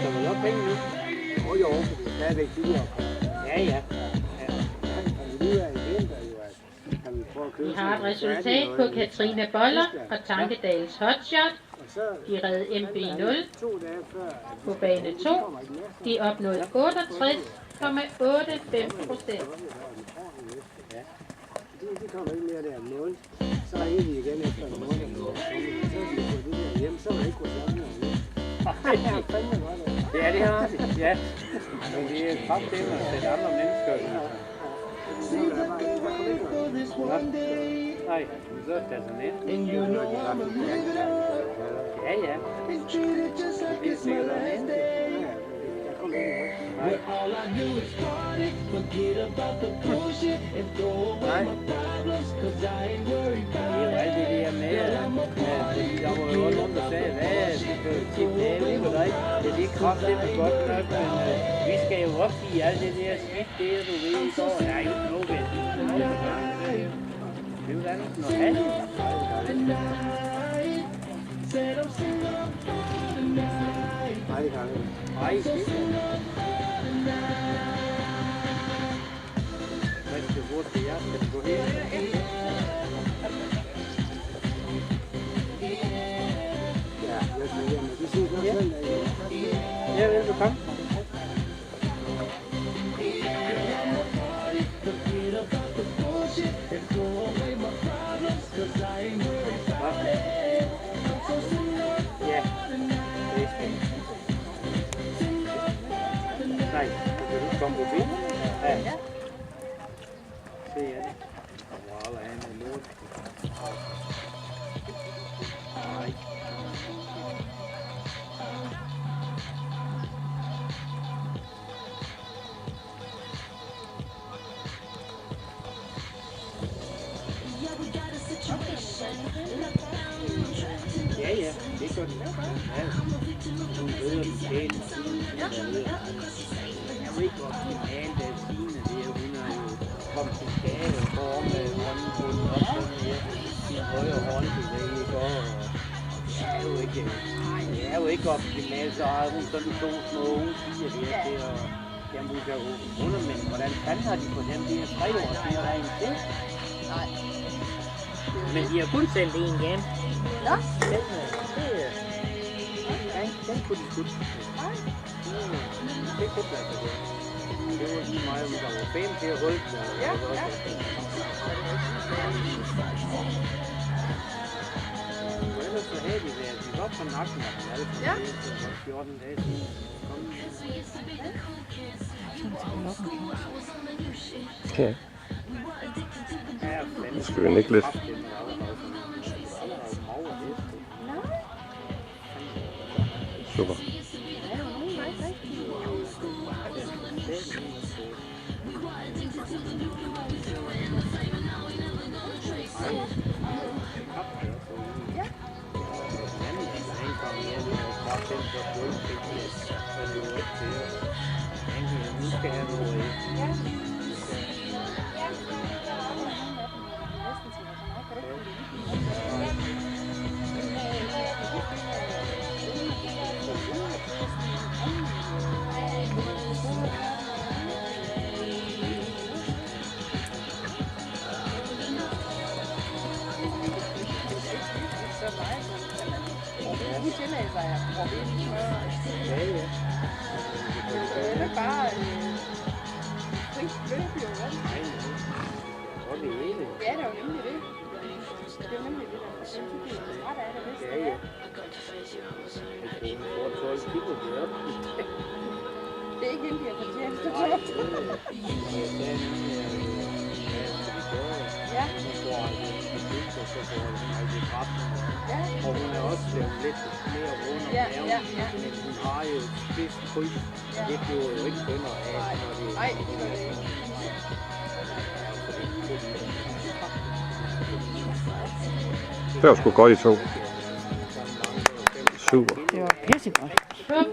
koster vel også penge nu? Jo, for det er stadigvæk dyrere. Ja. Vi har et resultat på Katrine Boller fra Tankedals Hotshot. De red MB0 på bane 2. De opnåede 68,85%. De kommer ikke mere der om 0. Så er de igen efter en måned. Så er de fået det der hjem, så er der ikke gået sammen. Ja, det har de. Ja. Men det er kraftedeme at sætte andre mennesker. Nej, så er det altså net. Ja. Det er sikkert net. Nej. Det er jo alt det der med, der var jo også nogen, der sagde, hvad det kan jo tit lave, ikke? Ja, det er kraftedeme godt nok, men vi skal jo opgive alt det der skidt, det du ved, i går. Ja, jo, nu ved det. Det er jo da noget andet. Nej, det kan jeg ikke. Nej, det hvad skal du gå til jer? Skal du gå her? Ja, jeg skal hjem, men de siger godt selv, at Ja, vil du komme? Ja, det er fint. Nej, kan du komme på bilen? Ja. Se jer det. Wow, han er lort. Nej. Ja, det gør den. Ja, hun møder den pænt. Jeg ved ikke, hvor optimalt det er Signe der. Hun er jo kommet til skade og går med hånden på den op sådan her. Sin højre håndbevæg og det er jo ikke optimalt, så har hun sådan to små unge piger der til at jamen, hun kan åbne men hvordan fanden har de på dem? Det er 3 år siden, der er en til. Nej. Men de har kun sendt en igen. Nå? Den kunne de skudt. Nej. Det kunne lade sig gøre. Det var lige meget, om der var 5 til at holde den. Ja. Og ellers så havde de været, de var på nakken af dem alle sammen. Det var 14 dage siden. Okay. Nu skal vi nikke lidt. Super. Det er bare frit løb jo, vel? Ja, det er jo nemlig det. Det er nemlig det, der synes, det er ret af det, hvis det er. Det er ikke hende, de har fortjent det på. Ja. Og hun er også blevet lidt mere rundt om maven, men hun har jo spidst kryds. Det bliver jo ikke kønnere af, når det er... Nej, det gør det ikke. Det var sgu godt i to. Super. Det var pissegodt.